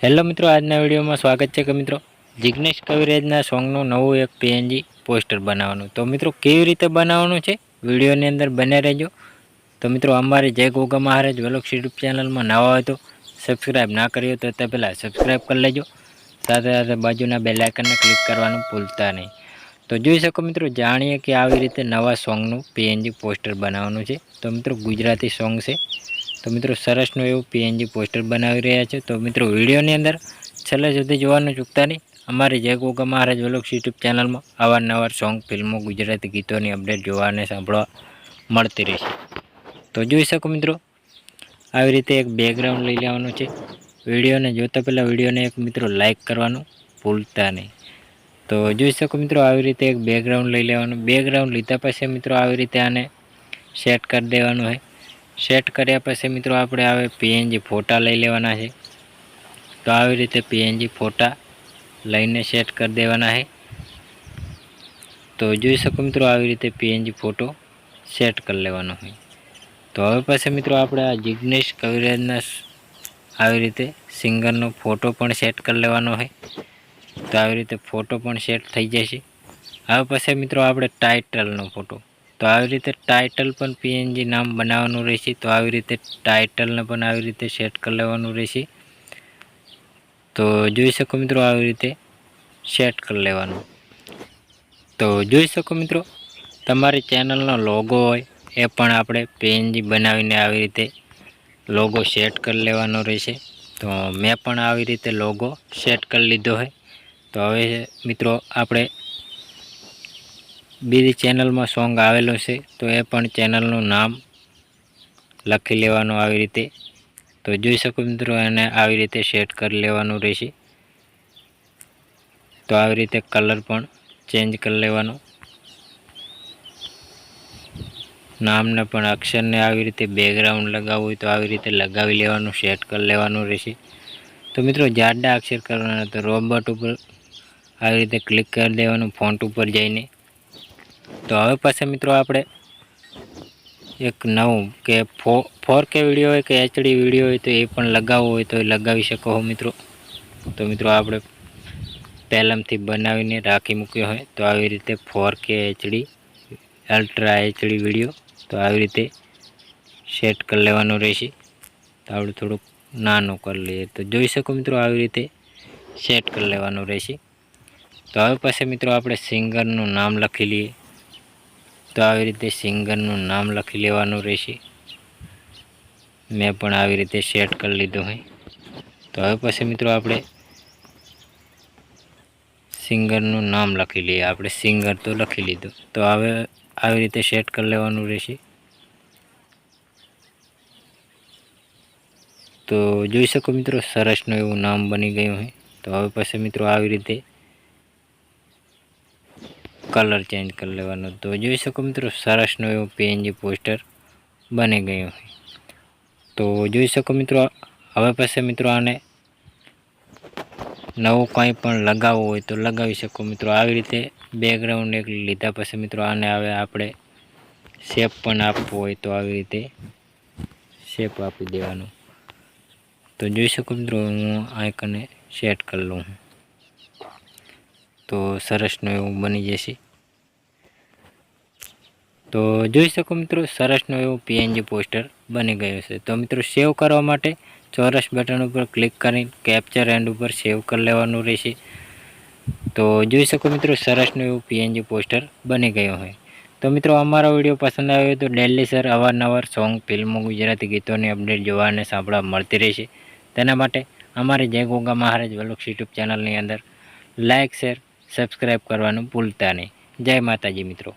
Hello મિત્રો, આજના વિડીયોમાં સ્વાગત છે કે મિત્રો જિગ્નેશ કવિરાજના સોંગનું નવું એક પીએનજી પોસ્ટર બનાવવાનું. તો મિત્રો કેવી રીતે બનાવવાનું છે વિડીયોની અંદર બને રહેજો. તો મિત્રો અમારી જય ગોગા મહારાજ વ્લોગ્સ યુટ્યુબ ચેનલમાં નવા હોય તો સબસ્ક્રાઈબ ના કર્યો તો તે પહેલાં સબસ્ક્રાઈબ કરી લેજો. સાથે સાથે બાજુના બેલ આઇકનને ક્લિક કરવાનું ભૂલતા નહીં. તો જોઈ શકો મિત્રો, જાણીએ કે આવી રીતે નવા સોંગનું પીએનજી પોસ્ટર બનાવવાનું છે. તો મિત્રો ગુજરાતી સોંગ છે. તો મિત્રો સરસનું એવું પીએનજી પોસ્ટર બનાવી રહ્યા છે. તો મિત્રો વિડીયોની અંદર છેલ્લે સુધી જોવાનું ચૂકતા નહીં. અમારી જય ગોગા મહારાજ વ્લોગ્સ યુટ્યુબ ચેનલમાં અવારનવાર સોંગ, ફિલ્મો, ગુજરાતી ગીતોની અપડેટ જોવા અને સાંભળવા મળતી રહેશે. તો જોઈ શકો મિત્રો, આવી રીતે એક બેકગ્રાઉન્ડ લઈ લેવાનું છે. વિડીયોને જોતા પહેલાં વિડીયોને એક મિત્રો લાઇક કરવાનું ભૂલતા નહીં. તો જોઈ શકો મિત્રો, આવી રીતે એક બેકગ્રાઉન્ડ લઈ લેવાનું. બેકગ્રાઉન્ડ લીધા પછી મિત્રો આવી રીતે આને સેટ કરી દેવાનું છે. સેટ કર્યા પછી મિત્રો આપણે આવે પીએનજી ફોટા લઈ લેવાના છે. તો આવી રીતે પીએનજી ફોટા લઈને સેટ કરી દેવાના છે. તો જોઈ શકો મિત્રો, આવી રીતે પીએનજી ફોટો સેટ કરી લેવાનો હોય. તો હવે પછી મિત્રો આપણે આ જિગ્નેશ કવિરાજના આવી રીતે સિંગરનો ફોટો પણ સેટ કરી લેવાનો હોય. તો આવી રીતે ફોટો પણ સેટ થઈ જશે. હવે પછી મિત્રો આપણે ટાઇટલનો ફોટો, તો આવી રીતે ટાઇટલ પણ પીએનજી નામ બનાવવાનું રહેશે. તો આવી રીતે ટાઇટલને પણ આવી રીતે સેટ કરી લેવાનું રહેશે. તો જોઈ શકો મિત્રો, આવી રીતે સેટ કરી લેવાનું. તો જોઈ શકો મિત્રો, તમારી ચેનલનો લોગો હોય એ પણ આપણે પીએનજી બનાવીને આવી રીતે લોગો સેટ કરી લેવાનો રહેશે. તો મેં પણ આવી રીતે લોગો સેટ કરી લીધો હોય. તો હવે મિત્રો આપણે બીજી ચેનલમાં સોંગ આવેલું છે, તો એ પણ ચેનલનું નામ લખી લેવાનું આવી રીતે. તો જોઈ શકો મિત્રો, એને આવી રીતે સેટ કરી લેવાનું રહેશે. તો આવી રીતે કલર પણ ચેન્જ કરી લેવાનો. નામને પણ અક્ષરને આવી રીતે બેકગ્રાઉન્ડ લગાવવું હોય તો આવી રીતે લગાવી લેવાનું, સેટ કરી લેવાનું રહેશે. તો મિત્રો જાડા અક્ષર કરવાના, તો રોબોટ ઉપર આવી રીતે ક્લિક કરી દેવાનું ફોન્ટ ઉપર જઈને. તો હવે પછી મિત્રો આપણે એક નવું કે 4K વિડીયો હોય કે HD વિડીયો હોય તો એ પણ લગાવવો હોય તો લગાવી શકો હો મિત્રો. તો મિત્રો આપણે પહેલાંથી બનાવીને રાખી મૂક્યો હોય. તો આવી રીતે 4K HD ultra HD video તો આવી રીતે સેટ કરી લેવાનું રહેશે. તો આપણે થોડુંક નાનું કરી લઈએ. તો જોઈ શકો મિત્રો, આવી રીતે સેટ કરી લેવાનું રહેશે. તો હવે પછી મિત્રો આપણે સિંગરનું નામ લખી લઈએ. તો આવી રીતે સિંગરનું નામ લખી લેવાનું રહેશે. મેં પણ આવી રીતે સેટ કરી લીધું હોય. તો હવે પછી મિત્રો આપણે સિંગરનું નામ લખી લઈએ. આપણે સિંગર તો લખી લીધું. તો હવે આવી રીતે સેટ કરી લેવાનું રહેશે. તો જોઈ શકો મિત્રો, સરસનું એવું નામ બની ગયું હોય. તો હવે પછી મિત્રો આવી રીતે કલર ચેન્જ કરી લેવાનો. તો જોઈ શકો મિત્રો, સરસનું એવું પીએનજી પોસ્ટર બની ગયું હોય. તો જોઈ શકો મિત્રો, હવે પછી મિત્રો આને નવું કંઈ પણ લગાવવું હોય તો લગાવી શકો મિત્રો. આવી રીતે બેકગ્રાઉન્ડ એક લીધા પછી મિત્રો આને હવે આપણે શેપ પણ આપવો હોય તો આવી રીતે શેપ આપી દેવાનું. તો જોઈ શકો મિત્રો, હું આઇકને સેટ કરી લઉં. તો સરસનું એવું બની જશે. તો જોઈ શકો મિત્રો, સરસનું એવું પીએનજી પોસ્ટર બની ગયું છે. તો મિત્રો સેવ કરવા માટે ચોરસ બટન ઉપર ક્લિક કરી કેપ્ચર એન્ડ ઉપર સેવ કરી લેવાનું રહેશે. તો જોઈ શકો મિત્રો, સરસનું એવું પીએનજી પોસ્ટર બની ગયું હોય. તો મિત્રો અમારો વિડીયો પસંદ આવ્યો તો ડેલી સર અવારનવાર સોંગ, ફિલ્મો, ગુજરાતી ગીતોની અપડેટ જોવા અને સાંભળવા મળતી રહેશે. તેના માટે અમારી જય ગોગા મહારાજ વ્લોગ્સ યુટ્યુબ ચેનલની અંદર લાઇક, શેર, સબસ્ક્રાઈબ કરવાનું ભૂલતા નહીં. જય માતાજી મિત્રો.